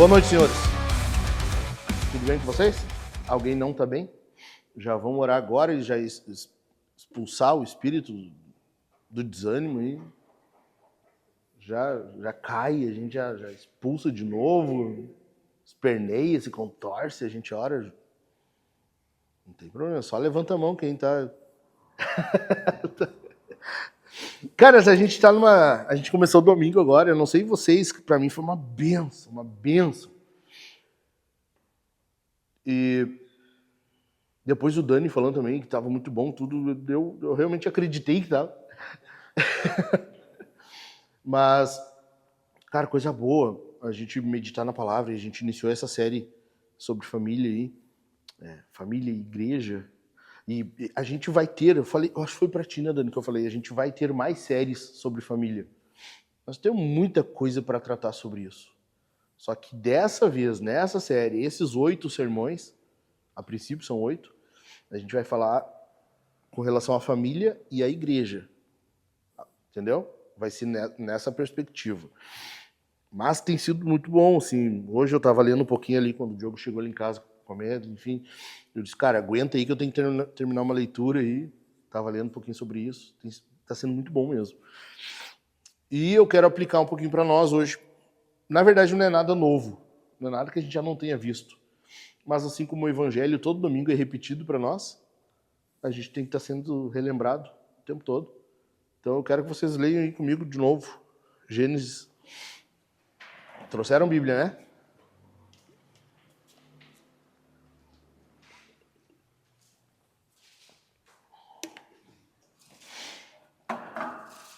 Boa noite, senhores. Tudo bem com vocês? Alguém não está bem? Já vamos orar agora e já expulsar o espírito do desânimo e já cai, a gente já expulsa de novo, esperneia, se contorce, a gente ora. Não tem problema, só levanta a mão quem tá... Cara, a gente tá numa... A gente começou domingo agora, eu não sei vocês, pra mim foi uma benção, uma benção. E depois o Dani falando também que tava muito bom tudo, eu realmente acreditei que tava. Mas, cara, coisa boa, a gente meditar na palavra, a gente iniciou essa série sobre família aí, família e igreja, e a gente vai ter, eu falei, eu acho que foi pra ti, né, Dani, que eu falei, a gente vai ter mais séries sobre família. Nós temos muita coisa para tratar sobre isso. Só que dessa vez, nessa série, esses 8 sermões, a princípio são 8, a gente vai falar com relação à família e à igreja. Entendeu? Vai ser nessa perspectiva. Mas tem sido muito bom, assim. Hoje eu estava lendo um pouquinho ali, quando o Diogo chegou ali em casa comendo, enfim. Eu disse, cara, aguenta aí que eu tenho que terminar uma leitura aí. Estava lendo um pouquinho sobre isso. Está sendo muito bom mesmo. E eu quero aplicar um pouquinho para nós hoje. Na verdade, não é nada novo. Não é nada que a gente já não tenha visto. Mas assim como o evangelho todo domingo é repetido para nós, a gente tem que estar sendo relembrado o tempo todo. Então eu quero que vocês leiam aí comigo de novo. Gênesis. Trouxeram Bíblia, né?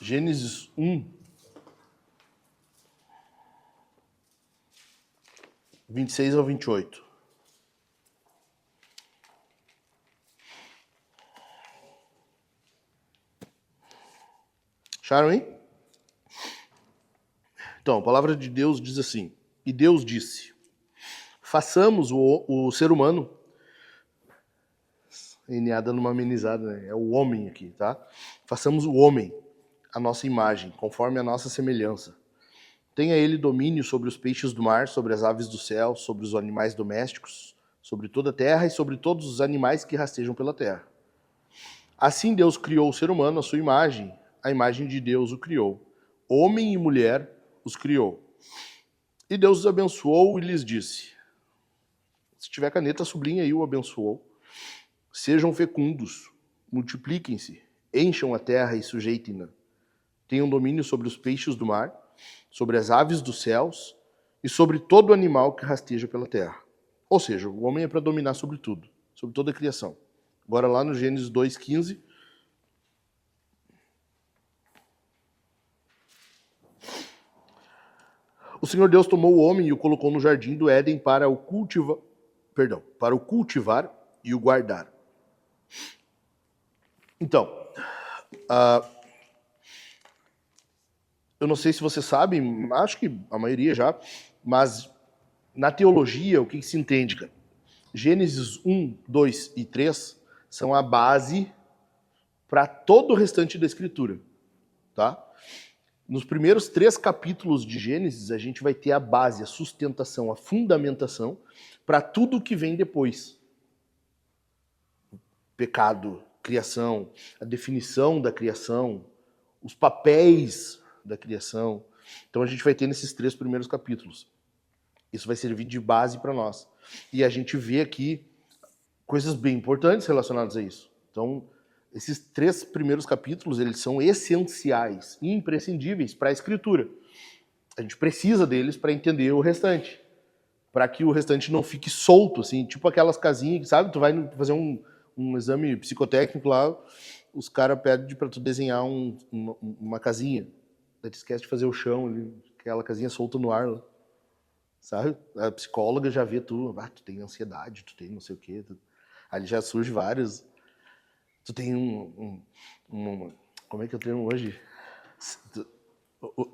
Gênesis 1, 26 ao 28. Acharam aí? Então, a palavra de Deus diz assim: E Deus disse, façamos o ser humano, NA dando uma amenizada, né? É o homem aqui, tá? Façamos o homem, a nossa imagem, conforme a nossa semelhança. Tenha ele domínio sobre os peixes do mar, sobre as aves do céu, sobre os animais domésticos, sobre toda a terra e sobre todos os animais que rastejam pela terra. Assim Deus criou o ser humano à sua imagem, a imagem de Deus o criou. Homem e mulher os criou. E Deus os abençoou e lhes disse, se tiver caneta, sublinha aí o abençoou. Sejam fecundos, multipliquem-se, encham a terra e sujeitem-na. Tenham domínio sobre os peixes do mar, sobre as aves dos céus e sobre todo animal que rasteja pela terra. Ou seja, o homem é para dominar sobre tudo, sobre toda a criação. Agora lá no Gênesis 2:15. O Senhor Deus tomou o homem e o colocou no jardim do Éden para o cultivar e o guardar. Então, eu não sei se você sabe, acho que a maioria já, mas na teologia, o que se entende, cara? Gênesis 1, 2 e 3 são a base para todo o restante da Escritura, tá? Nos primeiros 3 capítulos de Gênesis, a gente vai ter a base, a sustentação, a fundamentação para tudo que vem depois. Pecado, criação, a definição da criação, os papéis da criação. Então a gente vai ter nesses 3 primeiros capítulos. Isso vai servir de base para nós. E a gente vê aqui coisas bem importantes relacionadas a isso. Então, esses 3 primeiros capítulos, eles são essenciais, imprescindíveis para a Escritura. A gente precisa deles para entender o restante. Para que o restante não fique solto, assim, tipo aquelas casinhas, sabe? Tu vai fazer um exame psicotécnico lá, os caras pedem para tu desenhar uma casinha. Daí tu esquece de fazer o chão, ali, aquela casinha solta no ar lá. Sabe? A psicóloga já vê tu tem ansiedade, tu tem não sei o quê. Ali já surge vários. Tu tem como é que eu tenho hoje?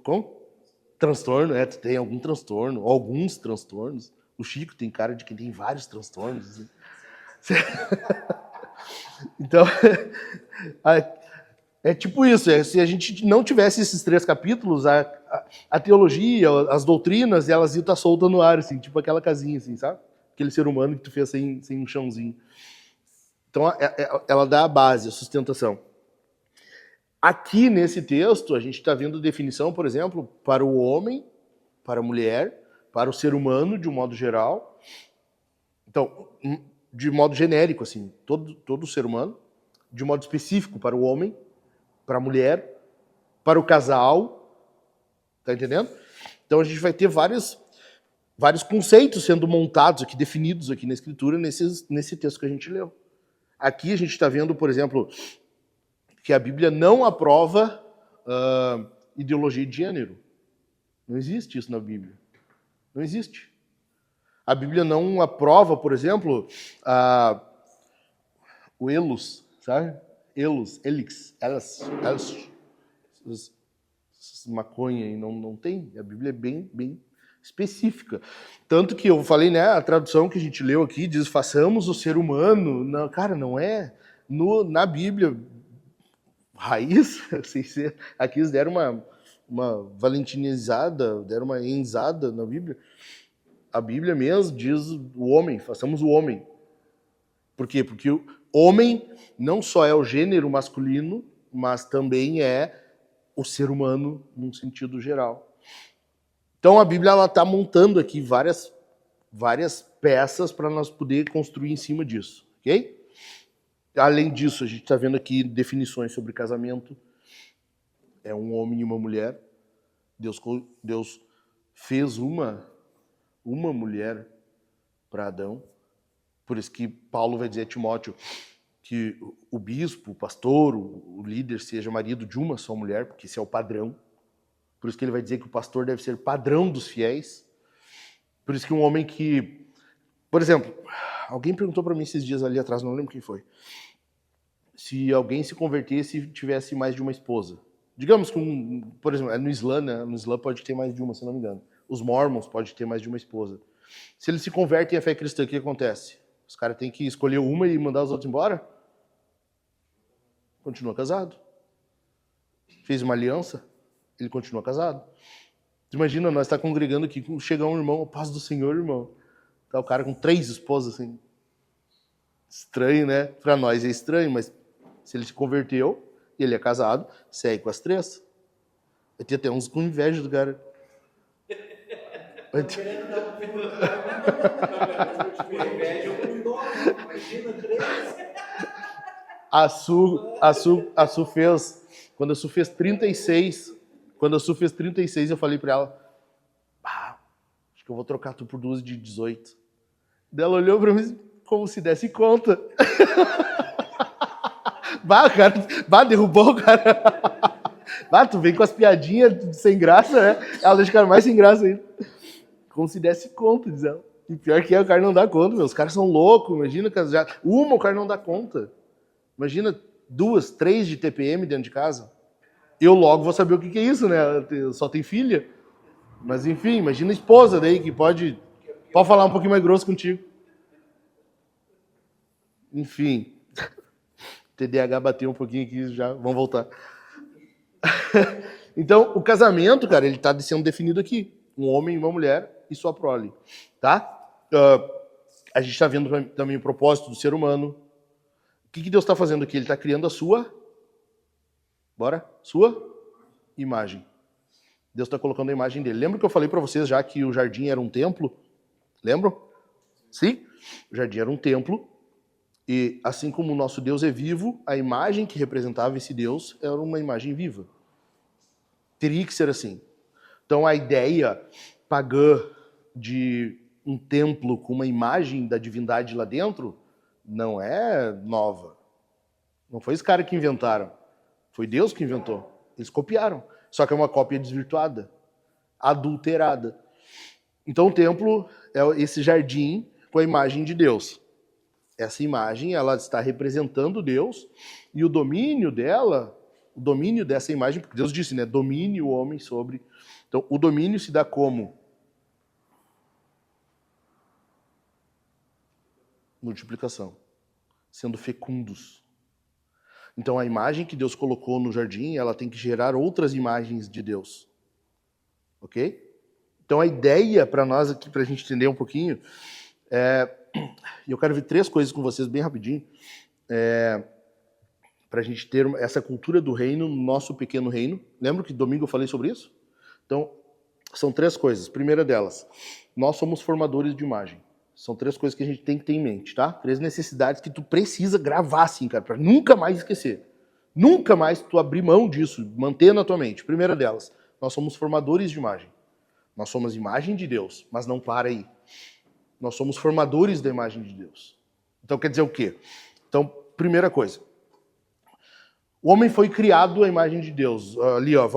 Como? Transtorno, tu tem algum transtorno, alguns transtornos. O Chico tem cara de quem tem vários transtornos. Assim. Então, É tipo isso, se a gente não tivesse esses 3 capítulos, a teologia, as doutrinas, elas iam estar soltas no ar, assim, tipo aquela casinha, assim, sabe? Aquele ser humano que tu fez sem um chãozinho. Então, ela dá a base, a sustentação. Aqui, nesse texto, a gente está vendo definição, por exemplo, para o homem, para a mulher, para o ser humano, de um modo geral. Então, de modo genérico, assim, todo ser humano. De modo específico, para o homem, para a mulher, para o casal. Tá entendendo? Então, a gente vai ter vários conceitos sendo montados aqui, definidos aqui na Escritura, nesse texto que a gente leu. Aqui a gente está vendo, por exemplo, que a Bíblia não aprova ideologia de gênero. Não existe isso na Bíblia. Não existe. A Bíblia não aprova, por exemplo, o elos, sabe? Elix, elas, maconha e não tem. A Bíblia é bem específica. Tanto que eu falei, né, a tradução que a gente leu aqui diz, façamos o ser humano. Não, cara, não é. Na Bíblia, raiz, sem ser, aqui eles deram uma valentinizada, deram uma enzada na Bíblia. A Bíblia mesmo diz o homem, façamos o homem. Por quê? Porque o homem não só é o gênero masculino, mas também é o ser humano num sentido geral. Então a Bíblia está montando aqui várias peças para nós poder construir em cima disso, ok? Além disso, a gente está vendo aqui definições sobre casamento. É um homem e uma mulher. Deus fez uma mulher para Adão. Por isso que Paulo vai dizer a Timóteo que o bispo, o pastor, o líder seja marido de uma só mulher, porque esse é o padrão. Por isso que ele vai dizer que o pastor deve ser padrão dos fiéis. Por isso que um homem que... Por exemplo, alguém perguntou para mim esses dias ali atrás, não lembro quem foi, se alguém se convertesse e tivesse mais de uma esposa. Digamos que, por exemplo, no Islã, né? No Islã pode ter mais de uma, se não me engano. Os mormons podem ter mais de uma esposa. Se eles se convertem à fé cristã, o que acontece? Os caras têm que escolher uma e mandar os outros embora? Continua casado. Fez uma aliança, ele continua casado. Imagina, nós estamos congregando aqui, chega um irmão, paz do Senhor, irmão. Tá o cara com 3 esposas, assim. Estranho, né? Para nós é estranho, mas se ele se converteu e ele é casado, segue com as 3. Vai ter até uns com inveja do cara. A Su fez, quando a Su fez 36, eu falei pra ela, acho que eu vou trocar tu por 2 de 18. Daí ela olhou pra mim como se desse conta. Cara, derrubou o cara. Tu vem com as piadinhas sem graça, né? Ela deixa o cara mais sem graça ainda. Como se desse conta, diz ela. E pior que o cara não dá conta, meu. Os caras são loucos, imagina. O cara não dá conta. Imagina 2, 3 de TPM dentro de casa. Eu logo vou saber o que é isso, né? Só tem filha. Mas enfim, imagina a esposa daí que pode falar um pouquinho mais grosso contigo. Enfim. TDAH bateu um pouquinho aqui, já vamos voltar. Então, o casamento, cara, ele está sendo definido aqui. Um homem e uma mulher e sua prole, tá? A gente está vendo também o propósito do ser humano. O que Deus está fazendo aqui? Ele está criando a sua... Sua imagem. Deus está colocando a imagem dele. Lembra que eu falei para vocês já que o jardim era um templo? Lembram? Sim? O jardim era um templo. E assim como o nosso Deus é vivo, a imagem que representava esse Deus era uma imagem viva. Teria que ser assim. Então a ideia pagã de um templo com uma imagem da divindade lá dentro não é nova. Não foi esse cara que inventaram. Foi Deus que inventou. Eles copiaram. Só que é uma cópia desvirtuada, adulterada. Então o templo é esse jardim com a imagem de Deus. Essa imagem, ela está representando Deus e o domínio dela, o domínio dessa imagem, porque Deus disse, né, domine o homem sobre... Então, o domínio se dá como? Multiplicação. Sendo fecundos. Então a imagem que Deus colocou no jardim, ela tem que gerar outras imagens de Deus. Ok? Então a ideia para nós aqui, para a gente entender um pouquinho, e eu quero ver 3 coisas com vocês bem rapidinho, para a gente ter essa cultura do reino, no nosso pequeno reino. Lembra que domingo eu falei sobre isso? Então, são 3 coisas. Primeira delas, nós somos formadores de imagem. São 3 coisas que a gente tem que ter em mente, tá? 3 necessidades que tu precisa gravar assim, cara, para nunca mais esquecer. Nunca mais tu abrir mão disso, manter na tua mente. Primeira delas, nós somos formadores de imagem. Nós somos imagem de Deus, mas não para aí. Nós somos formadores da imagem de Deus. Então quer dizer o quê? Então, primeira coisa. O homem foi criado à imagem de Deus. Ali, ó,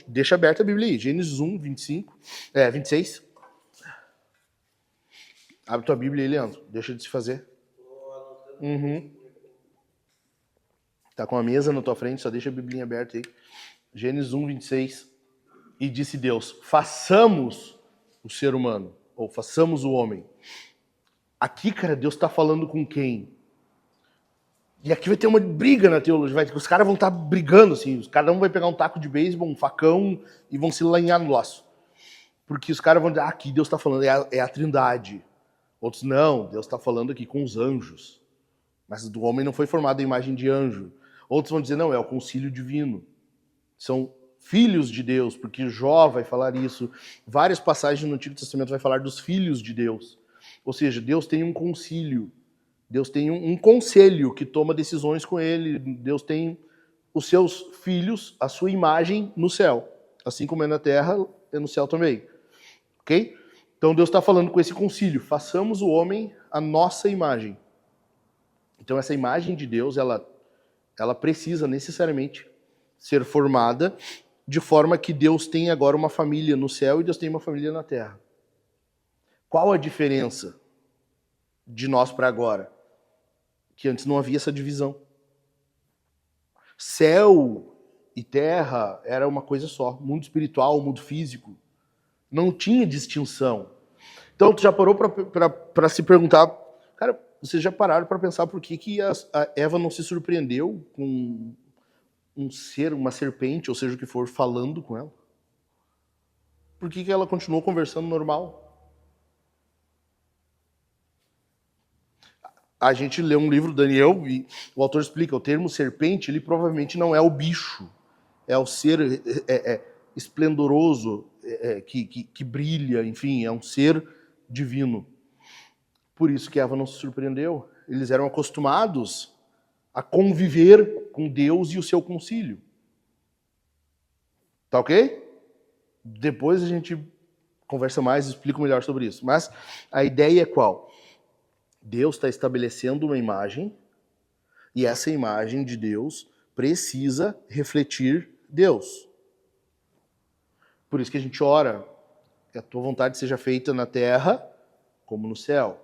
deixa aberta a Bíblia aí. Gênesis 1, 26. Abre tua Bíblia aí, Leandro. Deixa de se fazer. Tá com a mesa na tua frente, só deixa a Biblinha aberta aí. Gênesis 1, 26. E disse Deus, façamos o ser humano, ou façamos o homem. Aqui, cara, Deus está falando com quem? E aqui vai ter uma briga na teologia, os caras vão estar brigando, assim, cada um vai pegar um taco de beisebol, um facão, e vão se lanhar no laço. Porque os caras vão dizer, aqui Deus está falando, é a trindade. Outros, não, Deus está falando aqui com os anjos. Mas do homem não foi formado a imagem de anjo. Outros vão dizer, não, é o concílio divino. São filhos de Deus, porque Jó vai falar isso. Várias passagens no Antigo Testamento vai falar dos filhos de Deus. Ou seja, Deus tem um concílio. Deus tem um conselho que toma decisões com ele. Deus tem os seus filhos, a sua imagem no céu. Assim como é na terra, é no céu também. Ok? Então Deus está falando com esse concílio. Façamos o homem a nossa imagem. Então essa imagem de Deus, ela precisa necessariamente ser formada de forma que Deus tem agora uma família no céu e Deus tem uma família na terra. Qual a diferença de nós para agora? Que antes não havia essa divisão. Céu e terra era uma coisa só. Mundo espiritual, mundo físico. Não tinha distinção. Então tu já parou para se perguntar, cara, vocês já pararam para pensar por que a Eva não se surpreendeu com um ser, uma serpente, ou seja o que for, falando com ela? Por que ela continuou conversando normal? A gente lê um livro, Daniel, e o autor explica, o termo serpente, ele provavelmente não é o bicho, é o ser esplendoroso, que brilha, enfim, é um ser divino. Por isso que Eva não se surpreendeu. Eles eram acostumados a conviver com Deus e o seu concílio. Tá ok? Depois a gente conversa mais e explica melhor sobre isso. Mas a ideia é qual? Deus está estabelecendo uma imagem e essa imagem de Deus precisa refletir Deus. Por isso que a gente ora que a tua vontade seja feita na terra como no céu.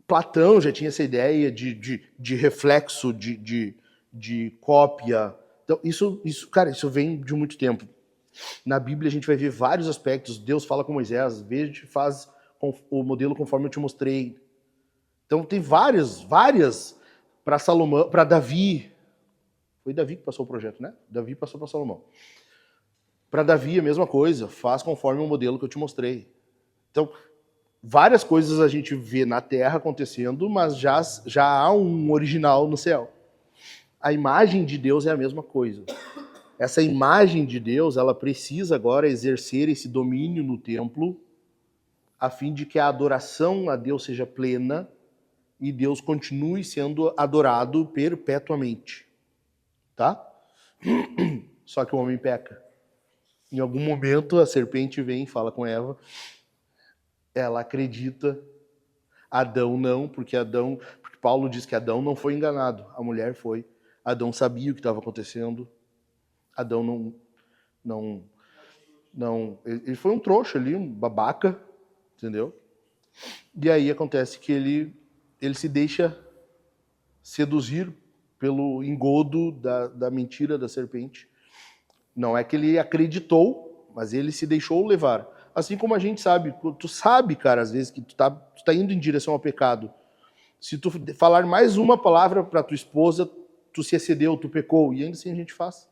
Platão já tinha essa ideia de reflexo, de cópia. Então, isso, cara, isso vem de muito tempo. Na Bíblia a gente vai ver vários aspectos. Deus fala com Moisés, veja, faz o modelo conforme eu te mostrei. Então tem várias para Salomão, para Davi. Foi Davi que passou o projeto, né? Davi passou para Salomão. Para Davi a mesma coisa, faz conforme o modelo que eu te mostrei. Então, várias coisas a gente vê na terra acontecendo, mas já há um original no céu. A imagem de Deus é a mesma coisa. Essa imagem de Deus, ela precisa agora exercer esse domínio no templo, a fim de que a adoração a Deus seja plena e Deus continue sendo adorado perpetuamente. Tá? Só que o homem peca. Em algum momento a serpente vem e fala com Eva. Ela acredita, Adão não, porque Paulo diz que Adão não foi enganado, a mulher foi. Adão sabia o que estava acontecendo. Adão não, ele foi um trouxa ali, um babaca, entendeu? E aí acontece que ele se deixa seduzir pelo engodo da mentira da serpente. Não é que ele acreditou, mas ele se deixou levar. Assim como a gente sabe, tu sabe, cara, às vezes que tu tá indo em direção ao pecado. Se tu falar mais uma palavra para tua esposa, tu se excedeu, tu pecou, e ainda assim a gente faz.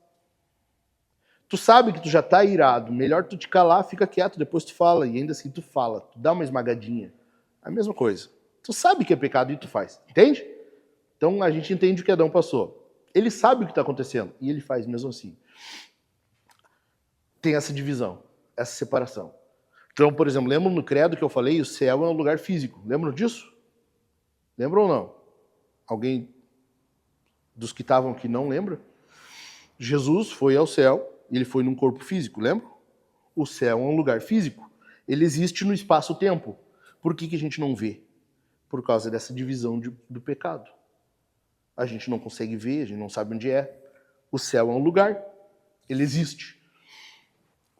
Tu sabe que tu já tá irado, melhor tu te calar, fica quieto, depois tu fala, e ainda assim tu fala, tu dá uma esmagadinha. A mesma coisa. Tu sabe que é pecado e tu faz, entende? Então a gente entende o que Adão passou. Ele sabe o que está acontecendo, e ele faz mesmo assim. Tem essa divisão, essa separação. Então, por exemplo, lembra no credo que eu falei, o céu é um lugar físico. Lembram disso? Lembram ou não? Alguém dos que estavam aqui não lembra? Jesus foi ao céu, ele foi num corpo físico, lembra? O céu é um lugar físico. Ele existe no espaço-tempo. Por que a gente não vê? Por causa dessa divisão do pecado. A gente não consegue ver, a gente não sabe onde é. O céu é um lugar, ele existe.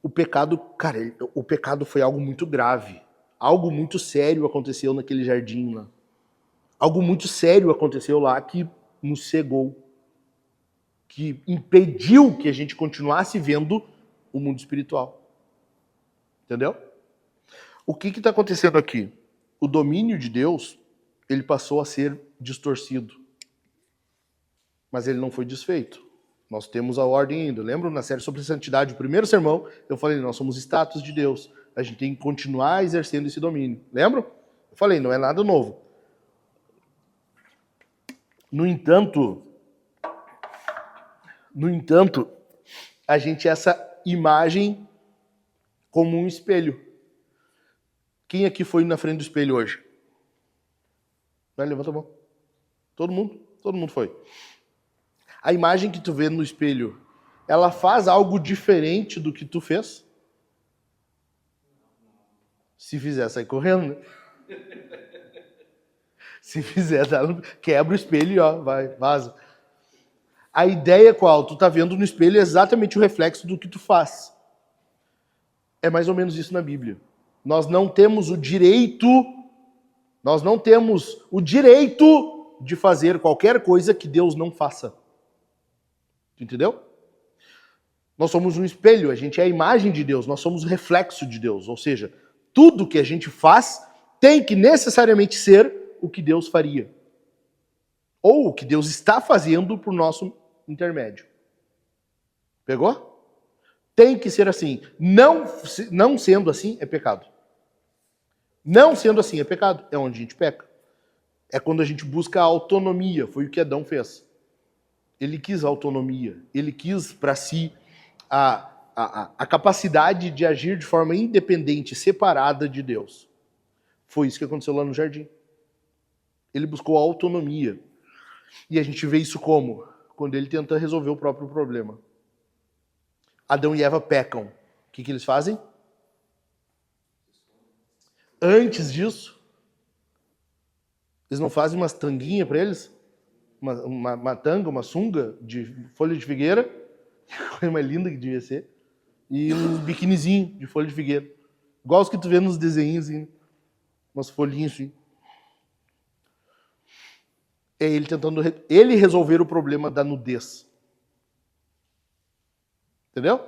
O pecado, cara, o pecado foi algo muito grave. Algo muito sério aconteceu naquele jardim lá. Algo muito sério aconteceu lá que nos cegou. Que impediu que a gente continuasse vendo o mundo espiritual. Entendeu? O que está acontecendo aqui? O domínio de Deus, ele passou a ser distorcido. Mas ele não foi desfeito. Nós temos a ordem ainda. Lembra na série sobre santidade, o primeiro sermão, eu falei, nós somos estátuas de Deus. A gente tem que continuar exercendo esse domínio. Lembra? Eu falei, não é nada novo. No entanto, a gente essa imagem como um espelho. Quem aqui foi na frente do espelho hoje? Vai, levanta a mão. Todo mundo foi. A imagem que tu vê no espelho, ela faz algo diferente do que tu fez? Se fizer, sai correndo, né? Se fizer, quebra o espelho e ó, vai, vaza. A ideia qual? Tu tá vendo no espelho é exatamente o reflexo do que tu faz. É mais ou menos isso na Bíblia. Nós não temos o direito de fazer qualquer coisa que Deus não faça. Entendeu? Nós somos um espelho, a gente é a imagem de Deus, nós somos o reflexo de Deus. Ou seja, tudo que a gente faz tem que necessariamente ser o que Deus faria. Ou o que Deus está fazendo por nosso intermédio. Pegou? Tem que ser assim. Não sendo assim, é pecado. Não sendo assim, é pecado. É onde a gente peca. É quando a gente busca a autonomia. Foi o que Adão fez. Ele quis autonomia. Ele quis para si a capacidade de agir de forma independente, separada de Deus. Foi isso que aconteceu lá no jardim. Ele buscou a autonomia. E a gente vê isso como? Quando ele tenta resolver o próprio problema. Adão e Eva pecam. O que eles fazem? Antes disso, eles não fazem umas tanguinhas para eles? Uma tanga, uma sunga de folha de figueira, que coisa mais linda que devia ser, e uns biquinizinhos de folha de figueira. Igual os que tu vê nos desenhos, assim, umas folhinhas assim. É ele tentando resolver o problema da nudez. Entendeu?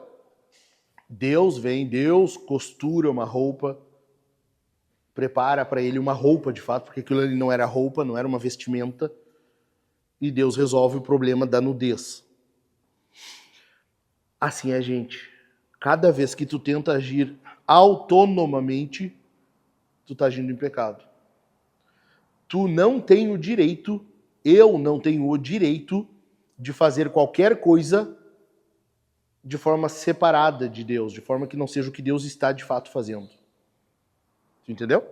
Deus costura uma roupa, prepara para ele uma roupa de fato, porque aquilo ali não era roupa, não era uma vestimenta, e Deus resolve o problema da nudez. Assim é a gente. Cada vez que tu tenta agir autonomamente, tu tá agindo em pecado. Tu não tem o direito, eu não tenho o direito de fazer qualquer coisa de forma separada de Deus, de forma que não seja o que Deus está de fato fazendo. Você entendeu?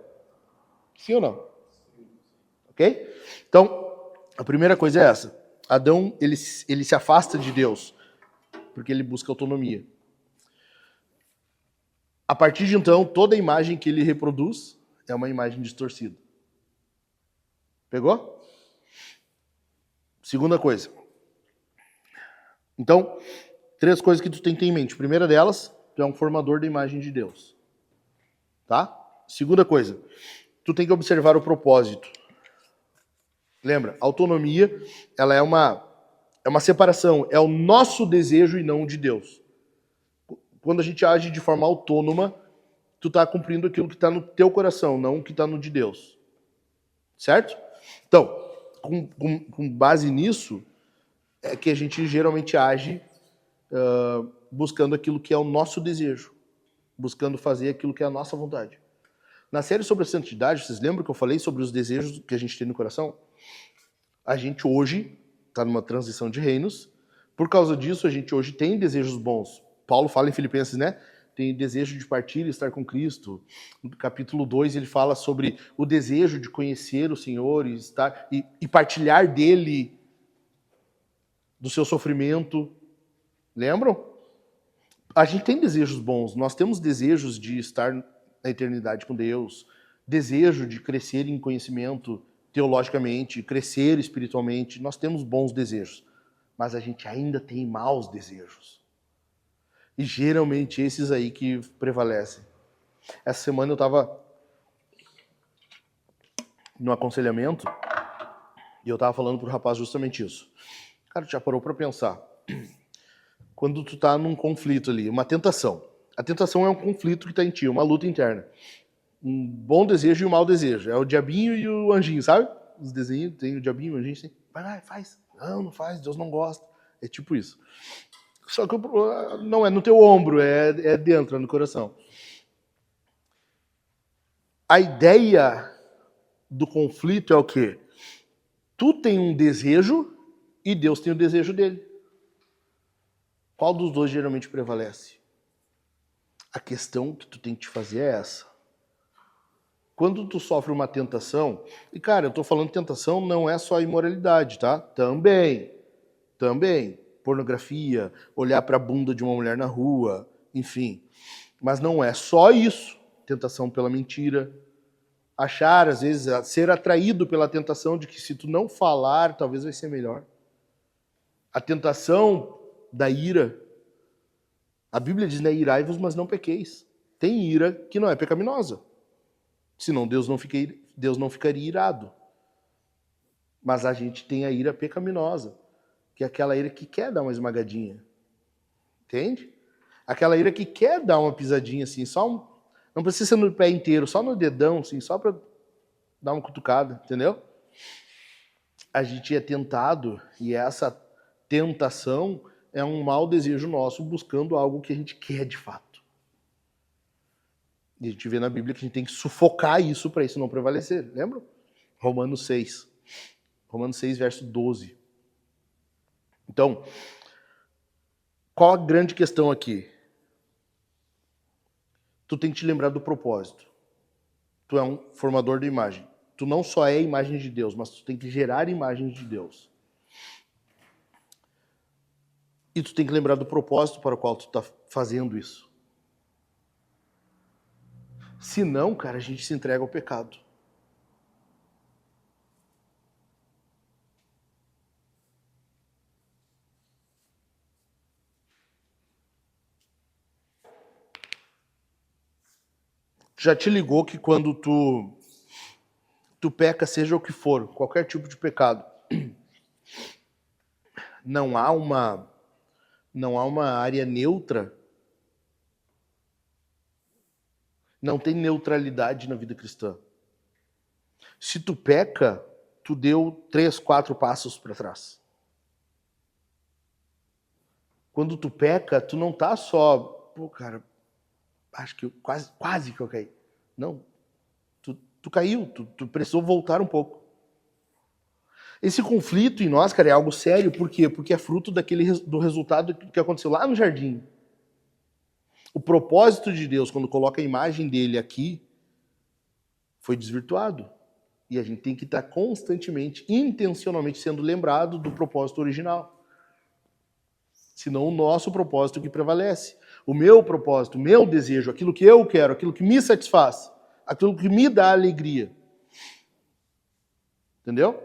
Sim ou não? Ok? Então, a primeira coisa é essa. Adão, ele se afasta de Deus, porque ele busca autonomia. A partir de então, toda imagem que ele reproduz é uma imagem distorcida. Pegou? Segunda coisa. Então, 3 coisas que tu tem que ter em mente. A primeira delas, tu é um formador da imagem de Deus. Tá? Segunda coisa, tu tem que observar o propósito. Lembra, autonomia, ela é uma separação, é o nosso desejo e não o de Deus. Quando a gente age de forma autônoma, tu tá cumprindo aquilo que está no teu coração, não o que está no de Deus. Certo? Então, com base nisso, é que a gente geralmente age buscando aquilo que é o nosso desejo, buscando fazer aquilo que é a nossa vontade. Na série sobre a santidade, vocês lembram que eu falei sobre os desejos que a gente tem no coração? A gente hoje está numa transição de reinos. Por causa disso, a gente hoje tem desejos bons. Paulo fala em Filipenses, né? Tem desejo de partir e estar com Cristo. No capítulo 2, ele fala sobre o desejo de conhecer o Senhor e, estar, e partilhar dele, do seu sofrimento. Lembram? A gente tem desejos bons. Nós temos desejos de estar na eternidade com Deus, desejo de crescer em conhecimento teologicamente, crescer espiritualmente. Nós temos bons desejos, mas a gente ainda tem maus desejos. E geralmente esses aí que prevalecem. Essa semana eu estava no aconselhamento e eu estava falando pro rapaz justamente isso. Cara, tu já parou para pensar? Quando tu tá num conflito ali, uma tentação. A tentação é um conflito que está em ti, uma luta interna. Um bom desejo e um mau desejo. É o diabinho e o anjinho, sabe? Os desenhos, tem o diabinho e o anjinho, assim, vai lá, faz. Não faz, Deus não gosta. É tipo isso. Só que não é no teu ombro, é dentro, é no coração. A ideia do conflito é o quê? Tu tem um desejo e Deus tem o desejo dele. Qual dos dois geralmente prevalece? A questão que tu tem que te fazer é essa. Quando tu sofre uma tentação, e cara, eu tô falando tentação não é só imoralidade, tá? Também. Pornografia, olhar para a bunda de uma mulher na rua, enfim. Mas não é só isso. Tentação pela mentira. Achar, às vezes, ser atraído pela tentação de que se tu não falar, talvez vai ser melhor. A tentação da ira. A Bíblia diz, né, irai-vos, mas não pequeis. Tem ira que não é pecaminosa. Senão Deus não ficaria irado. Mas a gente tem a ira pecaminosa, que é aquela ira que quer dar uma esmagadinha. Entende? Aquela ira que quer dar uma pisadinha assim, não precisa ser no pé inteiro, só no dedão, assim, só para dar uma cutucada, entendeu? A gente é tentado, e essa tentação é um mau desejo nosso buscando algo que a gente quer de fato. E a gente vê na Bíblia que a gente tem que sufocar isso para isso não prevalecer. Lembra? Romanos 6, verso 12. Então, qual a grande questão aqui? Tu tem que te lembrar do propósito. Tu é um formador de imagem. Tu não só é a imagem de Deus, mas tu tem que gerar imagens de Deus. E tu tem que lembrar do propósito para o qual tu está fazendo isso. Senão, cara, a gente se entrega ao pecado. Já te ligou que quando tu peca, seja o que for, qualquer tipo de pecado, não há uma área neutra? Não tem neutralidade na vida cristã. Se tu peca, tu deu 3, 4 passos para trás. Quando tu peca, tu não tá só, pô, cara, acho que quase que eu caí. Não, tu caiu, tu precisou voltar um pouco. Esse conflito em nós, cara, é algo sério. Por quê? Porque é fruto do resultado que aconteceu lá no jardim. O propósito de Deus, quando coloca a imagem dele aqui, foi desvirtuado. E a gente tem que estar constantemente, intencionalmente sendo lembrado do propósito original. Senão o nosso propósito que prevalece. O meu propósito, o meu desejo, aquilo que eu quero, aquilo que me satisfaz, aquilo que me dá alegria. Entendeu?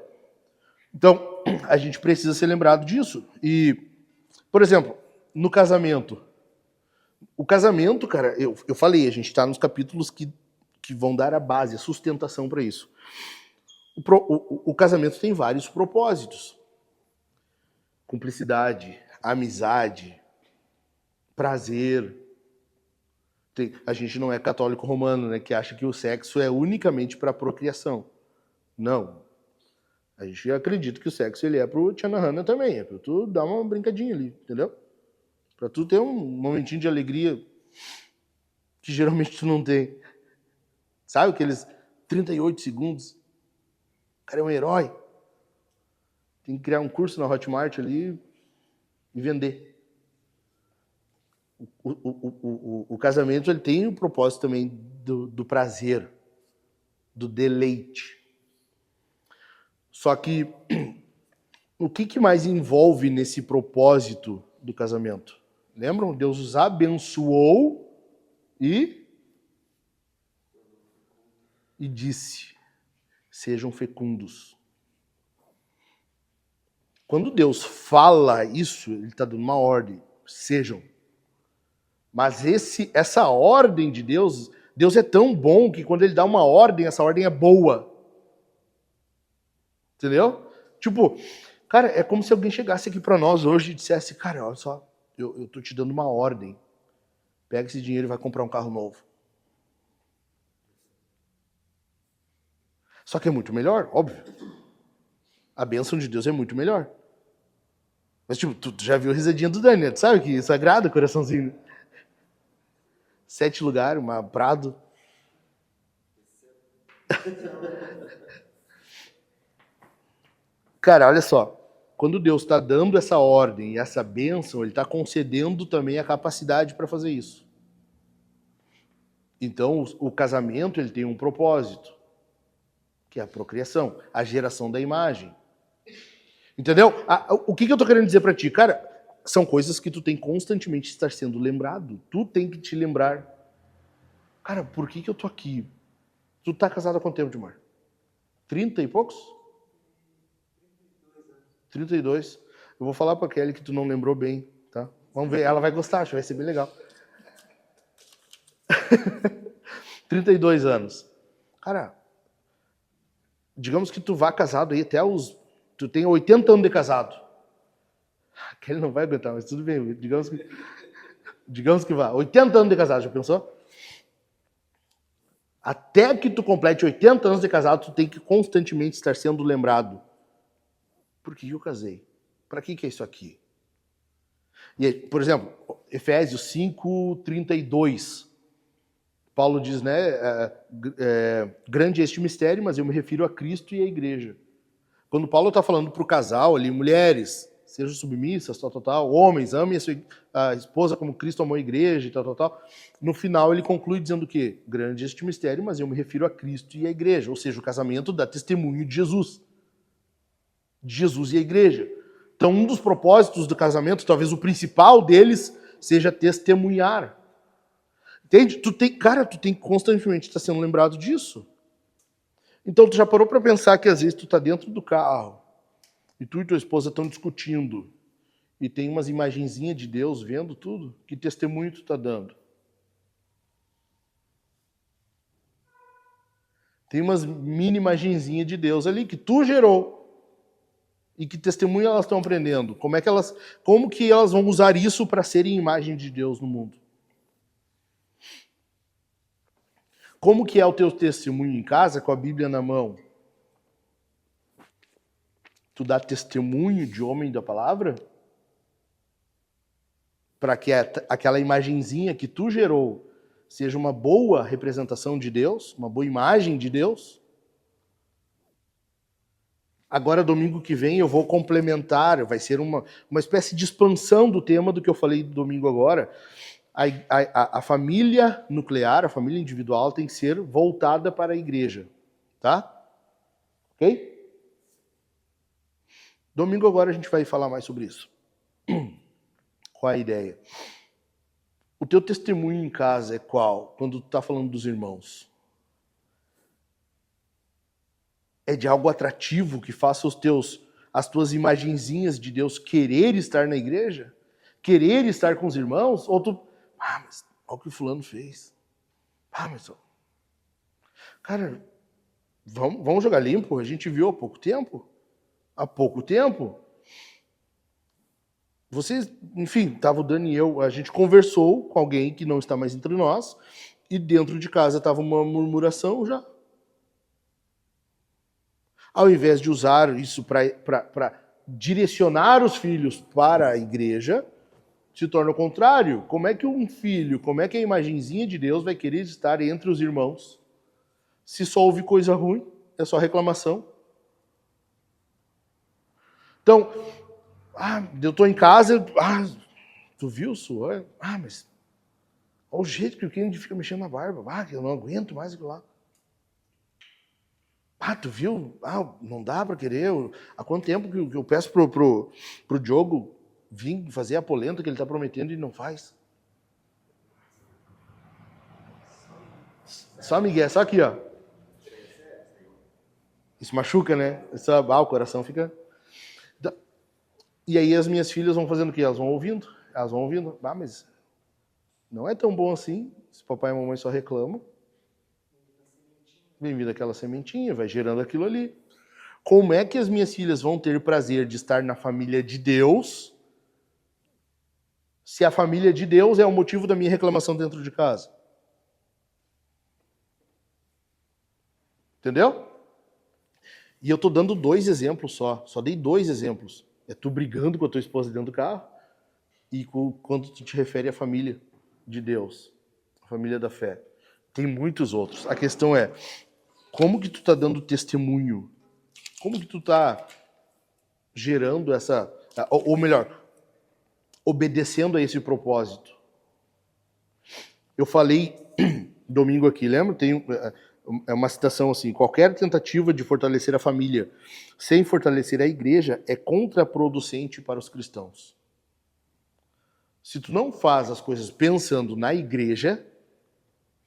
Então, a gente precisa ser lembrado disso. E, por exemplo, no casamento. O casamento, cara, eu falei, a gente está nos capítulos que vão dar a base, a sustentação para isso. O casamento tem vários propósitos. Cumplicidade, amizade, prazer. A gente não é católico romano, né, que acha que o sexo é unicamente para procriação. Não. A gente acredita que o sexo ele é pro Tchanahana também, é pra tu dar uma brincadinha ali, entendeu? Pra tu ter um momentinho de alegria que geralmente tu não tem. Sabe aqueles 38 segundos? O cara é um herói. Tem que criar um curso na Hotmart ali e vender. O casamento ele tem o propósito também do prazer, do deleite. Só que o que mais envolve nesse propósito do casamento? Lembram? Deus os abençoou e disse, sejam fecundos. Quando Deus fala isso, ele está dando uma ordem, sejam. Mas essa ordem de Deus, Deus é tão bom que quando ele dá uma ordem, essa ordem é boa. Entendeu? Tipo, cara, é como se alguém chegasse aqui para nós hoje e dissesse, cara, olha só, eu tô te dando uma ordem. Pega esse dinheiro e vai comprar um carro novo. Só que é muito melhor, óbvio. A bênção de Deus é muito melhor. Mas, tipo, tu já viu a risadinha do Daniel, sabe que isso agrada o coraçãozinho. 7 lugares, uma Prado. Cara, olha só. Quando Deus está dando essa ordem e essa bênção, ele está concedendo também a capacidade para fazer isso. Então, o casamento ele tem um propósito, que é a procriação, a geração da imagem. Entendeu? O que eu tô querendo dizer para ti? Cara, são coisas que tu tem constantemente estar sendo lembrado. Tu tem que te lembrar. Cara, por que eu tô aqui? Tu tá casado há quanto tempo, Dimar? 30 e poucos? 32. Eu vou falar pra Kelly que tu não lembrou bem, tá? Vamos ver, ela vai gostar, acho que vai ser bem legal. 32 anos. Cara, digamos que tu vá casado aí até os... Tu tem 80 anos de casado. A Kelly não vai aguentar, mas tudo bem. Digamos que vá. 80 anos de casado, já pensou? Até que tu complete 80 anos de casado, tu tem que constantemente estar sendo lembrado. Por que eu casei? Para que é isso aqui? E, por exemplo, Efésios 5:32. Paulo diz, né? Grande é este mistério, mas eu me refiro a Cristo e à igreja. Quando Paulo está falando para o casal ali, mulheres, sejam submissas, tal, homens, amem a esposa como Cristo amou a igreja, tal. No final ele conclui dizendo o quê? Grande é este mistério, mas eu me refiro a Cristo e à igreja. Ou seja, o casamento dá testemunho de Jesus. De Jesus e a igreja. Então, um dos propósitos do casamento, talvez o principal deles, seja testemunhar. Entende? Tu tem que constantemente estar sendo lembrado disso. Então, tu já parou para pensar que às vezes tu tá dentro do carro e tu e tua esposa estão discutindo e tem umas imagenzinhas de Deus vendo tudo? Que testemunho tu tá dando? Tem umas mini imagenzinhas de Deus ali que tu gerou. E que testemunho elas estão aprendendo? Como que elas vão usar isso para serem imagem de Deus no mundo? Como que é o teu testemunho em casa com a Bíblia na mão? Tu dá testemunho de homem da palavra? Para que aquela imagenzinha que tu gerou seja uma boa representação de Deus, uma boa imagem de Deus? Agora, domingo que vem, eu vou complementar, vai ser uma espécie de expansão do tema do que eu falei domingo agora. A família nuclear, a família individual tem que ser voltada para a igreja, tá? Ok? Domingo agora a gente vai falar mais sobre isso. Qual é a ideia? O teu testemunho em casa é qual? Quando tu está falando dos irmãos. É de algo atrativo que faça as tuas imagenzinhas de Deus querer estar na igreja? Querer estar com os irmãos? Ou tu... mas olha o que o fulano fez. Mas... Cara, vamos jogar limpo? A gente viu há pouco tempo. Há pouco tempo. Vocês, enfim, tava o Dani e eu, a gente conversou com alguém que não está mais entre nós, e dentro de casa estava uma murmuração já. Ao invés de usar isso para direcionar os filhos para a igreja, se torna o contrário. Como é que um filho, como é que a imagenzinha de Deus vai querer estar entre os irmãos se só ouve coisa ruim, é só reclamação? Então, eu estou em casa, tu viu, suor? Mas olha o jeito que o Kennedy fica mexendo na barba. Que eu não aguento mais aquilo lá. Tu viu? Não dá para querer. Há quanto tempo que eu peço pro Diogo vir fazer a polenta que ele está prometendo e não faz? Só Miguel, só aqui, ó. Isso machuca, né? O coração fica... E aí as minhas filhas vão fazendo o quê? Elas vão ouvindo. Mas não é tão bom assim. Se papai e mamãe só reclamam. Vem vindo aquela sementinha, vai gerando aquilo ali. Como é que as minhas filhas vão ter prazer de estar na família de Deus se a família de Deus é o motivo da minha reclamação dentro de casa? Entendeu? E eu tô dando 2 exemplos só dei 2 exemplos. É tu brigando com a tua esposa dentro do carro e quando tu te refere à família de Deus, a família da fé. Tem muitos outros. A questão é, como que tu tá dando testemunho? Como que tu tá gerando essa... Ou melhor, obedecendo a esse propósito? Eu falei domingo aqui, lembra? Tem uma citação assim: qualquer tentativa de fortalecer a família sem fortalecer a igreja é contraproducente para os cristãos. Se tu não faz as coisas pensando na igreja,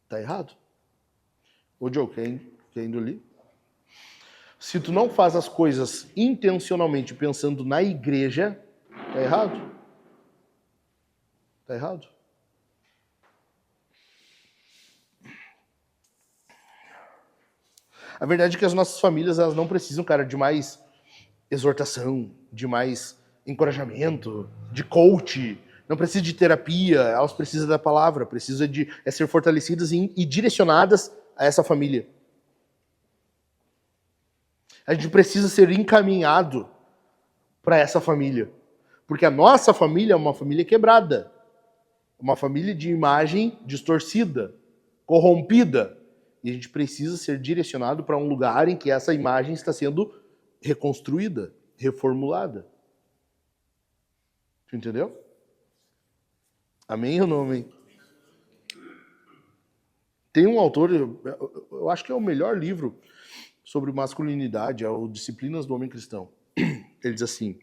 tá errado. Ô Diogo, quer indo ali? Se tu não faz as coisas intencionalmente pensando na igreja, tá errado. Tá errado. A verdade é que as nossas famílias, elas não precisam, cara, de mais exortação, de mais encorajamento, de coach, não precisa de terapia, elas precisam da palavra, precisam de ser fortalecidas e direcionadas a essa família. A gente precisa ser encaminhado para essa família. Porque a nossa família é uma família quebrada. Uma família de imagem distorcida, corrompida. E a gente precisa ser direcionado para um lugar em que essa imagem está sendo reconstruída, reformulada. Tu entendeu? Amém ou não amém? Tem um autor, eu acho que é o melhor livro sobre masculinidade, é o Disciplinas do Homem Cristão. Ele diz assim: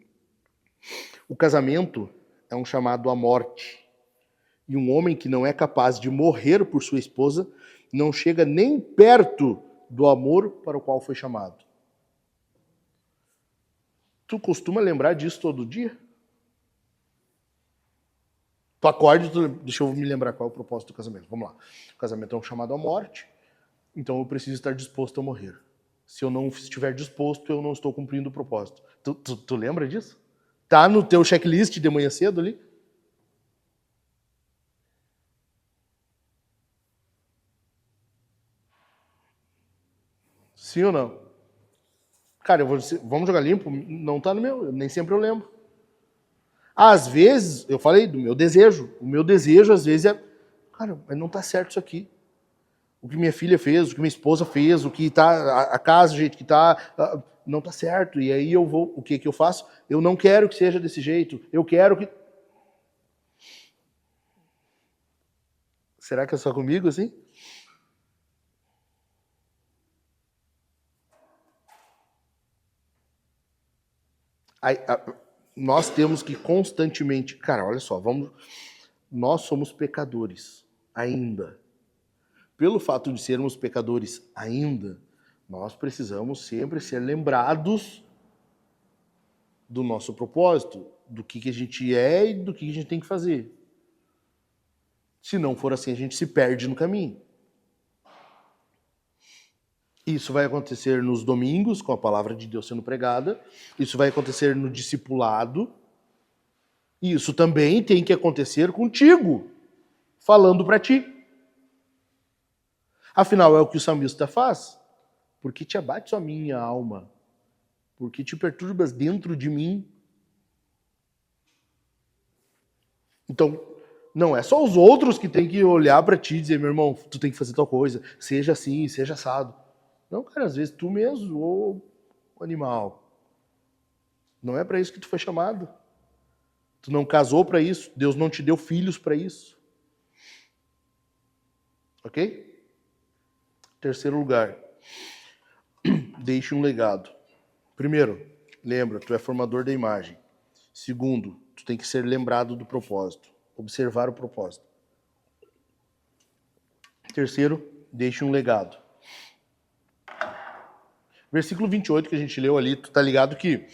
o casamento é um chamado à morte. E um homem que não é capaz de morrer por sua esposa não chega nem perto do amor para o qual foi chamado. Tu costuma lembrar disso todo dia? Tu acorda, deixa eu me lembrar qual é o propósito do casamento. Vamos lá. O casamento é um chamado à morte, então eu preciso estar disposto a morrer. Se eu não estiver disposto, eu não estou cumprindo o propósito. Tu lembra disso? Tá no teu checklist de manhã cedo ali? Sim ou não? Cara, vamos jogar limpo? Não tá no meu, nem sempre eu lembro. Às vezes, eu falei do meu desejo. O meu desejo, às vezes, é... Cara, mas não tá certo isso aqui. O que minha filha fez, o que minha esposa fez, o que tá... A casa, do jeito que tá... Não tá certo. E aí eu vou... O que eu faço? Eu não quero que seja desse jeito. Eu quero que... Será que é só comigo, assim? Nós temos que constantemente... Cara, olha só, nós somos pecadores ainda. Pelo fato de sermos pecadores ainda, nós precisamos sempre ser lembrados do nosso propósito, do que a gente é e do que a gente tem que fazer. Se não for assim, a gente se perde no caminho. Isso vai acontecer nos domingos, com a palavra de Deus sendo pregada. Isso vai acontecer no discipulado. E isso também tem que acontecer contigo, falando para ti. Afinal, é o que o salmista faz. Porque te abate a minha alma. Porque te perturbas dentro de mim. Então, não é só os outros que tem que olhar para ti e dizer, meu irmão, tu tem que fazer tal coisa, seja assim, seja assado. Não, cara, às vezes tu mesmo, ou animal. Não é para isso que tu foi chamado. Tu não casou para isso, Deus não te deu filhos para isso. Ok? Terceiro lugar, deixe um legado. Primeiro, lembra, tu é formador da imagem. Segundo, tu tem que ser lembrado do propósito. Observar o propósito. Terceiro, deixe um legado. Versículo 28 que a gente leu ali, tu tá ligado que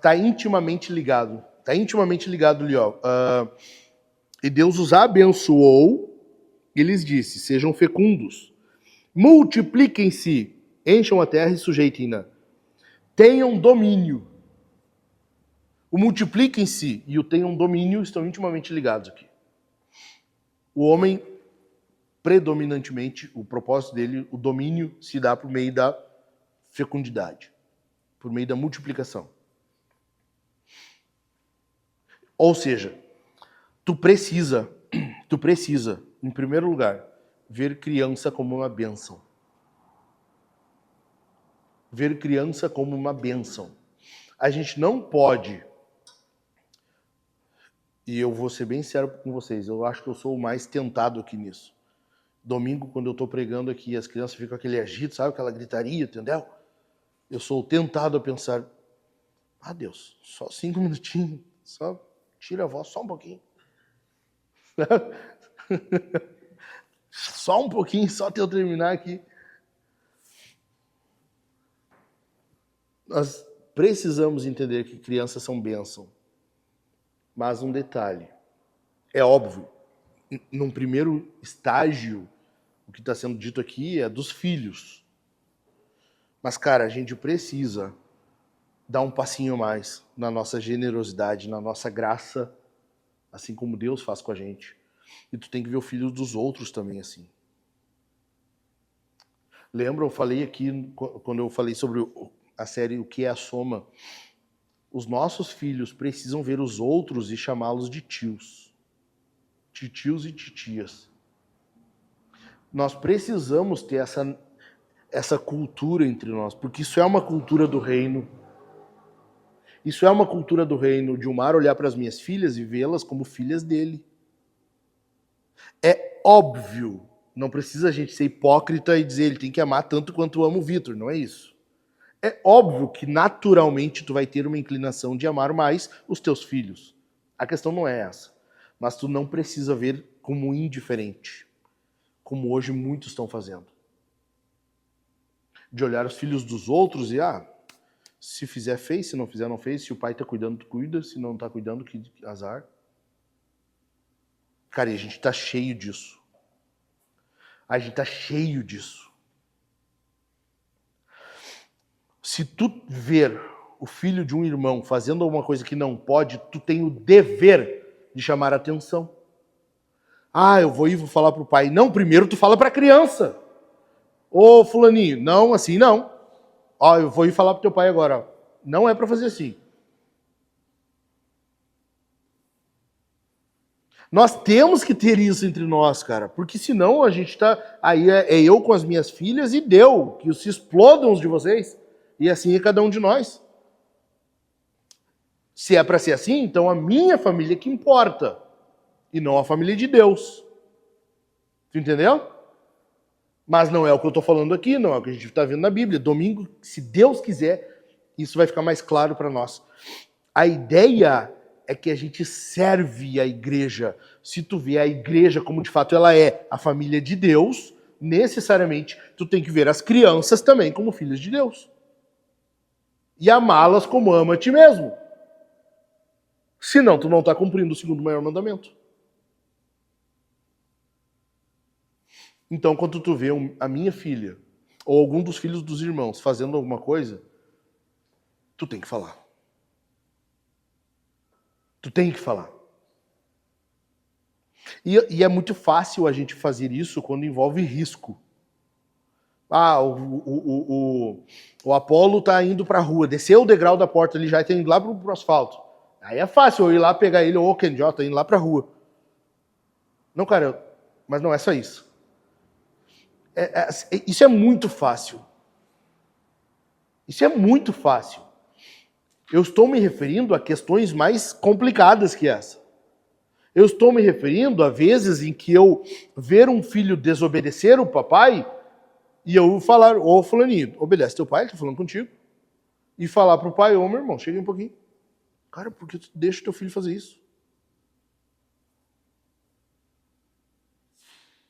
tá intimamente ligado. Tá intimamente ligado ali, ó. E Deus os abençoou e lhes disse, sejam fecundos, multipliquem-se, encham a terra e sujeitem-na. Tenham domínio. O multipliquem-se e o tenham domínio estão intimamente ligados aqui. O homem, predominantemente, o propósito dele, o domínio, se dá por meio da fecundidade, por meio da multiplicação. Ou seja, tu precisa, em primeiro lugar, ver criança como uma bênção. Ver criança como uma bênção. A gente não pode, e eu vou ser bem sério com vocês, eu acho que eu sou o mais tentado aqui nisso. Domingo, quando eu estou pregando aqui, as crianças ficam com aquele agito, sabe? Aquela gritaria, entendeu? Eu sou tentado a pensar, Deus, só 5 minutinhos, só tira a voz só um pouquinho. Só um pouquinho, só até eu terminar aqui. Nós precisamos entender que crianças são bênção. Mas um detalhe, é óbvio, num primeiro estágio, o que está sendo dito aqui é dos filhos. Mas, cara, a gente precisa dar um passinho mais na nossa generosidade, na nossa graça, assim como Deus faz com a gente. E tu tem que ver o filho dos outros também assim. Lembra, eu falei aqui, quando eu falei sobre a série O que é a Soma, os nossos filhos precisam ver os outros e chamá-los de tios. Titios e titias. Nós precisamos ter essa cultura entre nós, porque isso é uma cultura do reino. Isso é uma cultura do reino de Umar olhar para as minhas filhas e vê-las como filhas dele. É óbvio, não precisa a gente ser hipócrita e dizer ele tem que amar tanto quanto eu amo o Vitor, não é isso. É óbvio que naturalmente tu vai ter uma inclinação de amar mais os teus filhos. A questão não é essa. Mas tu não precisa ver como indiferente, como hoje muitos estão fazendo. De olhar os filhos dos outros e, se fizer, fez, se não fizer, não fez. Se o pai está cuidando, tu cuida. Se não está cuidando, que azar. Cara, e a gente está cheio disso. A gente está cheio disso. Se tu ver o filho de um irmão fazendo alguma coisa que não pode, tu tem o dever de chamar a atenção. Eu vou falar pro pai. Não, primeiro tu fala pra criança. Ô, fulaninho, não, assim não. Eu vou falar pro teu pai agora. Não é pra fazer assim. Nós temos que ter isso entre nós, cara. Porque senão a gente tá... Aí é eu com as minhas filhas e deu. Que se explodam os de vocês. E assim é cada um de nós. Se é pra ser assim, então a minha família que importa. E não a família de Deus. Tu entendeu? Mas não é o que eu estou falando aqui, não é o que a gente está vendo na Bíblia. Domingo, se Deus quiser, isso vai ficar mais claro para nós. A ideia é que a gente serve a igreja. Se tu vê a igreja como de fato ela é a família de Deus, necessariamente tu tem que ver as crianças também como filhos de Deus. E amá-las como ama a ti mesmo. Senão tu não está cumprindo o segundo maior mandamento. Então, quando tu vê a minha filha ou algum dos filhos dos irmãos fazendo alguma coisa, tu tem que falar. Tu tem que falar. E é muito fácil a gente fazer isso quando envolve risco. O Apolo tá indo pra rua, desceu o degrau da porta, ele já tá indo lá pro asfalto. Aí é fácil eu ir lá pegar ele, ô Kenji, ó, tá indo lá pra rua. Não, cara, mas não é só isso. Isso é muito fácil. Isso é muito fácil. Eu estou me referindo a questões mais complicadas que essa. Eu estou me referindo a vezes em que eu ver um filho desobedecer o papai e eu falar, ô fulaninho, obedece teu pai, ele tá falando contigo. E falar pro pai, ô meu irmão, chega um pouquinho. Cara, por que tu deixa o teu filho fazer isso?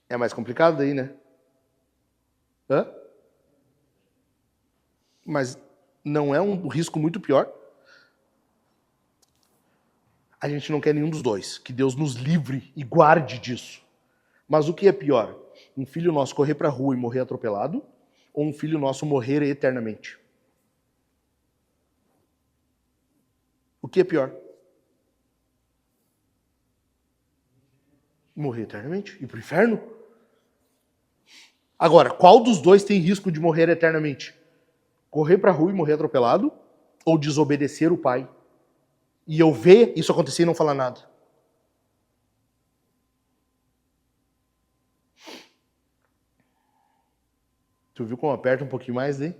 É mais complicado daí, né? Hã? Mas não é um risco muito pior? A gente não quer nenhum dos dois. Que Deus nos livre e guarde disso. Mas o que é pior? Um filho nosso correr pra rua e morrer atropelado? Ou um filho nosso morrer eternamente? O que é pior? Morrer eternamente? Ir pro inferno? Agora, qual dos dois tem risco de morrer eternamente? Correr pra rua e morrer atropelado? Ou desobedecer o pai? E eu ver isso acontecer e não falar nada? Tu viu como aperta um pouquinho mais, hein?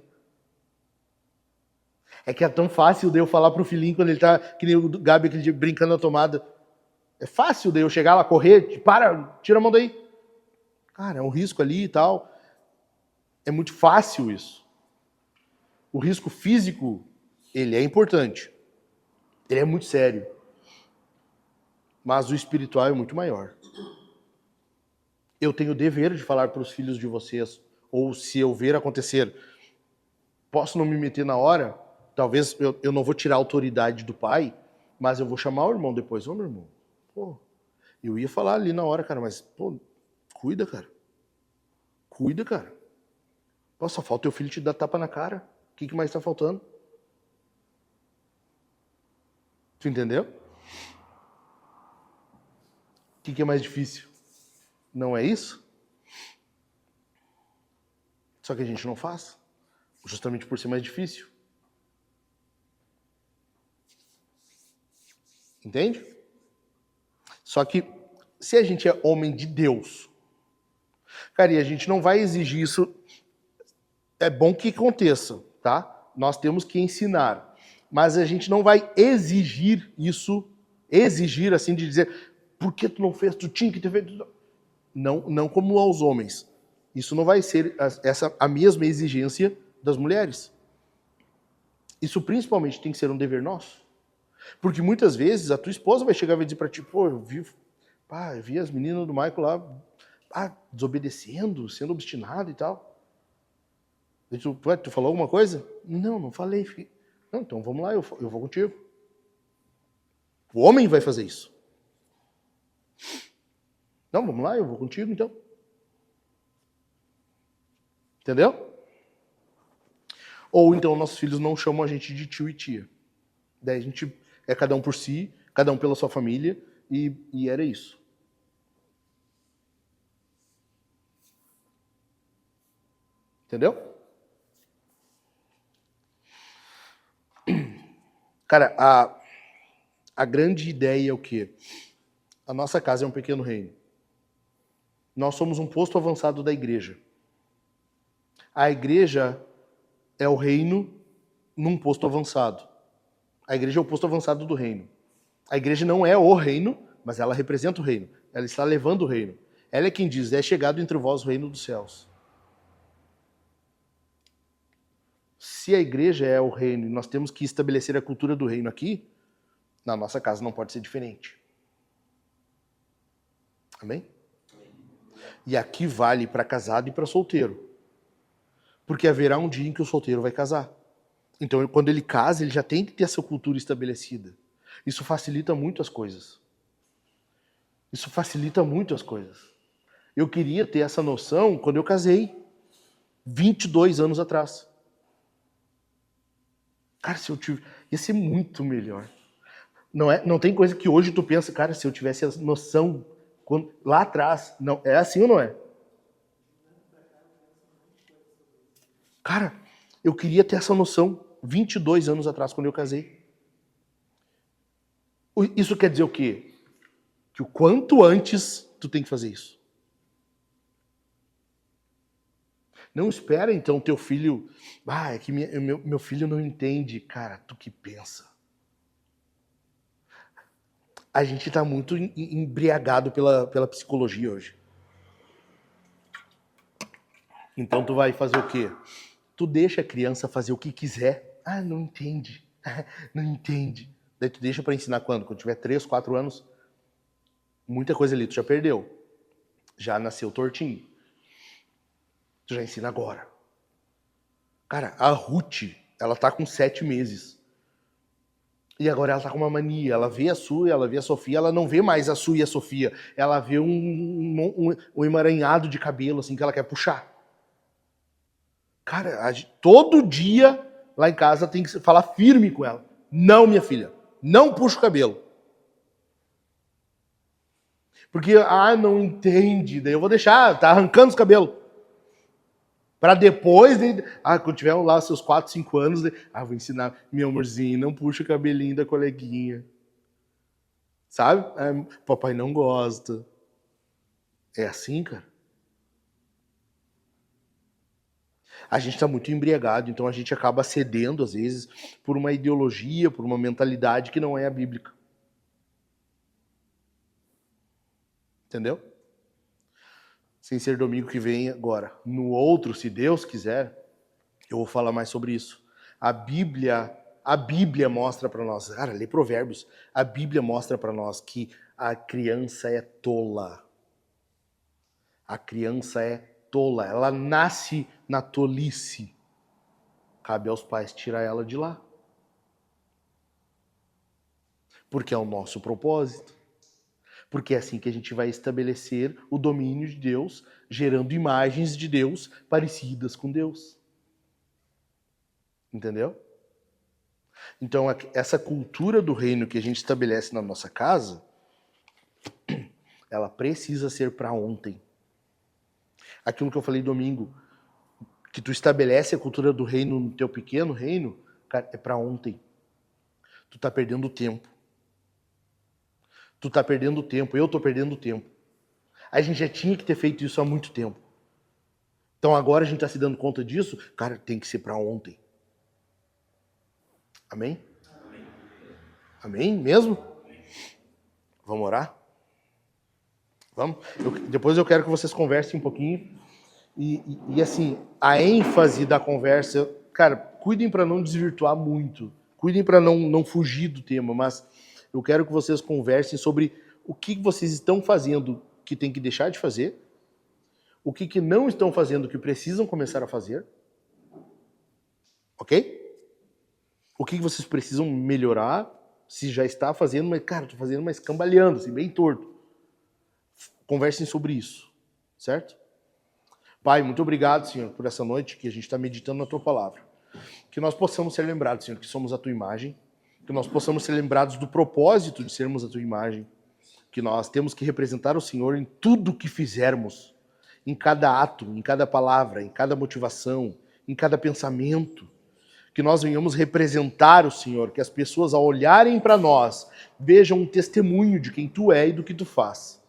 É que é tão fácil de eu falar pro filhinho quando ele tá, que nem o Gabi aquele dia brincando na tomada. É fácil de eu chegar lá, correr, para, tira a mão daí. Cara, é um risco ali e tal. É muito fácil isso. O risco físico, ele é importante. Ele é muito sério. Mas o espiritual é muito maior. Eu tenho o dever de falar para os filhos de vocês, ou se eu ver acontecer, posso não me meter na hora, talvez eu não vou tirar a autoridade do pai, mas eu vou chamar o irmão depois. Ô, meu irmão, pô, eu ia falar ali na hora, cara, mas, pô, cuida, cara. Cuida, cara. Pô, só falta teu filho te dar tapa na cara. O que mais tá faltando? Tu entendeu? O que é mais difícil? Não é isso? Só que a gente não faz. Justamente por ser mais difícil. Entende? Só que se a gente é homem de Deus, cara, e a gente não vai exigir isso, é bom que aconteça, tá? Nós temos que ensinar. Mas a gente não vai exigir isso, exigir assim de dizer, por que tu não fez? Tu tinha que ter feito. Não como aos homens. Isso não vai ser a mesma exigência das mulheres. Isso principalmente tem que ser um dever nosso. Porque muitas vezes a tua esposa vai chegar e vai dizer pra ti, pô, eu vi as meninas do Michael lá, desobedecendo, sendo obstinado e tal. Tu falou alguma coisa? Não falei. Não, então vamos lá, eu vou contigo. O homem vai fazer isso. Não, vamos lá, eu vou contigo então. Entendeu? Ou então nossos filhos não chamam a gente de tio e tia. Daí a gente é cada um por si, cada um pela sua família, e era isso. Entendeu? Cara, a grande ideia é o quê? A nossa casa é um pequeno reino. Nós somos um posto avançado da igreja. A igreja é o reino num posto avançado. A igreja é o posto avançado do reino. A igreja não é o reino, mas ela representa o reino. Ela está levando o reino. Ela é quem diz, é chegado entre vós o reino dos céus. Se a igreja é o reino e nós temos que estabelecer a cultura do reino aqui, na nossa casa não pode ser diferente. Amém? E aqui vale para casado e para solteiro. Porque haverá um dia em que o solteiro vai casar. Então, quando ele casa, ele já tem que ter essa cultura estabelecida. Isso facilita muito as coisas. Isso facilita muito as coisas. Eu queria ter essa noção quando eu casei, 22 anos atrás. Cara, se eu tivesse... ia ser muito melhor. Não tem coisa que hoje tu pensa, cara, se eu tivesse essa noção lá atrás. Não, é assim ou não é? Cara, eu queria ter essa noção 22 anos atrás, quando eu casei. Isso quer dizer o quê? Que o quanto antes tu tem que fazer isso. Não espera, então, teu filho... é que meu filho não entende. Cara, tu que pensa. A gente tá muito embriagado pela psicologia hoje. Então tu vai fazer o quê? Tu deixa a criança fazer o que quiser. Não entende. Não entende. Daí tu deixa pra ensinar quando? Quando tiver 3, 4 anos. Muita coisa ali tu já perdeu. Já nasceu tortinho. Tu já ensina agora. Cara, a Ruth, ela tá com 7 meses. E agora ela tá com uma mania. Ela vê a Su, ela vê a Sofia, ela não vê mais a Su e a Sofia. Ela vê um emaranhado de cabelo, assim, que ela quer puxar. Cara, todo dia lá em casa tem que falar firme com ela. Não, minha filha, não puxa o cabelo. Porque, não entende. Daí eu vou deixar, tá arrancando os cabelos. Pra depois, quando tiver lá seus 4, 5 anos, vou ensinar, meu amorzinho, não puxa o cabelinho da coleguinha. Sabe? Papai não gosta. É assim, cara. A gente está muito embriagado, então a gente acaba cedendo, às vezes, por uma ideologia, por uma mentalidade que não é a bíblica. Entendeu? Sem ser domingo que vem agora. No outro, se Deus quiser, eu vou falar mais sobre isso. A Bíblia mostra para nós, cara, lê Provérbios. A Bíblia mostra para nós que a criança é tola. A criança é tola. Ela nasce na tolice. Cabe aos pais tirar ela de lá. Porque é o nosso propósito. Porque é assim que a gente vai estabelecer o domínio de Deus, gerando imagens de Deus parecidas com Deus. Entendeu? Então, essa cultura do reino que a gente estabelece na nossa casa, ela precisa ser para ontem. Aquilo que eu falei domingo, que tu estabelece a cultura do reino no teu pequeno reino, cara, é para ontem. Tu tá perdendo tempo. Tu tá perdendo tempo, eu tô perdendo tempo. A gente já tinha que ter feito isso há muito tempo. Então agora a gente tá se dando conta disso, cara, tem que ser para ontem. Amém? Amém mesmo? Vamos orar? Vamos? Depois eu quero que vocês conversem um pouquinho. E assim, a ênfase da conversa, cara, cuidem para não desvirtuar muito. Cuidem para não fugir do tema, mas eu quero que vocês conversem sobre o que vocês estão fazendo que tem que deixar de fazer, o que não estão fazendo que precisam começar a fazer, ok? O que vocês precisam melhorar, se já está fazendo, mas, cara, estou fazendo, mas cambaleando, assim, bem torto. Conversem sobre isso, certo? Pai, muito obrigado, Senhor, por essa noite que a gente está meditando na Tua Palavra. Que nós possamos ser lembrados, Senhor, que somos a Tua imagem, que nós possamos ser lembrados do propósito de sermos a Tua imagem, que nós temos que representar o Senhor em tudo que fizermos, em cada ato, em cada palavra, em cada motivação, em cada pensamento, que nós venhamos representar o Senhor, que as pessoas ao olharem para nós vejam um testemunho de quem Tu é e do que Tu faz.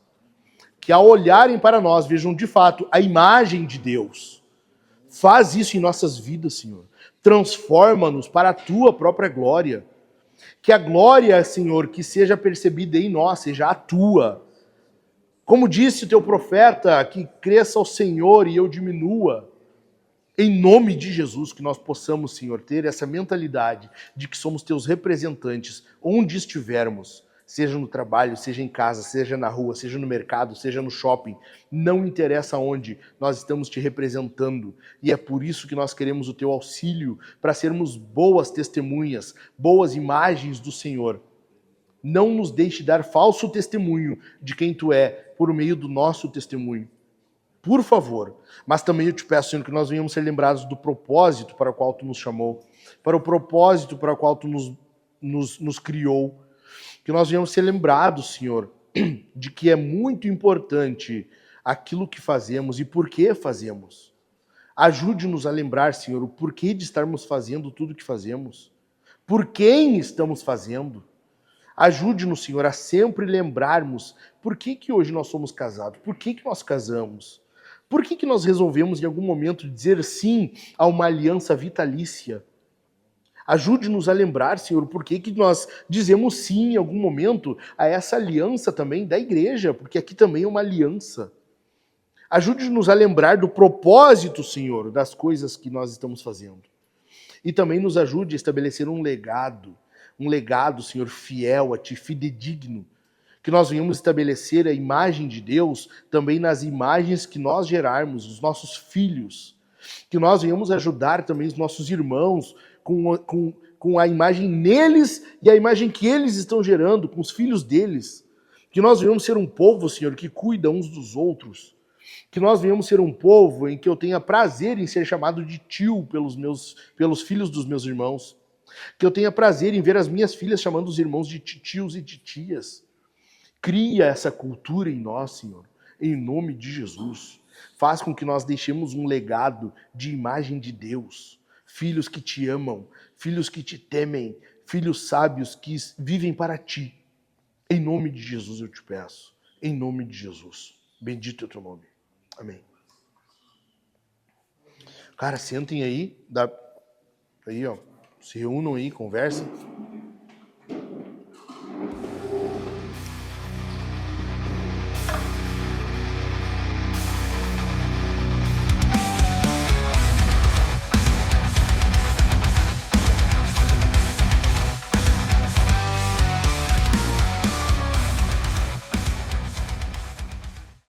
Que ao olharem para nós vejam de fato a imagem de Deus. Faz isso em nossas vidas, Senhor. Transforma-nos para a Tua própria glória. Que a glória, Senhor, que seja percebida em nós, seja a Tua. Como disse o Teu profeta, que cresça o Senhor e eu diminua. Em nome de Jesus, que nós possamos, Senhor, ter essa mentalidade de que somos Teus representantes, onde estivermos, seja no trabalho, seja em casa, seja na rua, seja no mercado, seja no shopping, não interessa onde, nós estamos Te representando. E é por isso que nós queremos o Teu auxílio, para sermos boas testemunhas, boas imagens do Senhor. Não nos deixe dar falso testemunho de quem Tu é, por meio do nosso testemunho. Por favor. Mas também eu te peço, Senhor, que nós venhamos ser lembrados do propósito para o qual Tu nos chamou, para o propósito para o qual Tu nos criou. Que nós venhamos ser lembrados, Senhor, de que é muito importante aquilo que fazemos e por que fazemos. Ajude-nos a lembrar, Senhor, o porquê de estarmos fazendo tudo o que fazemos. Por quem estamos fazendo. Ajude-nos, Senhor, a sempre lembrarmos por que hoje nós somos casados, por que nós casamos. Por que nós resolvemos em algum momento dizer sim a uma aliança vitalícia? Ajude-nos a lembrar, Senhor, por que nós dizemos sim em algum momento a essa aliança também da igreja, porque aqui também é uma aliança. Ajude-nos a lembrar do propósito, Senhor, das coisas que nós estamos fazendo. E também nos ajude a estabelecer um legado, Senhor, fiel a Ti, fidedigno, que nós venhamos estabelecer a imagem de Deus também nas imagens que nós gerarmos, os nossos filhos, que nós venhamos ajudar também os nossos irmãos com a imagem neles e a imagem que eles estão gerando, com os filhos deles, que nós venhamos ser um povo, Senhor, que cuida uns dos outros, que nós venhamos ser um povo em que eu tenha prazer em ser chamado de tio pelos filhos dos meus irmãos, que eu tenha prazer em ver as minhas filhas chamando os irmãos de tios e de tias. Cria essa cultura em nós, Senhor, em nome de Jesus. Faz com que nós deixemos um legado de imagem de Deus. Filhos que te amam, filhos que te temem, filhos sábios que vivem para ti. Em nome de Jesus eu te peço. Em nome de Jesus. Bendito é o teu nome. Amém. Cara, sentem aí. Aí, ó. Se reúnam aí, conversem.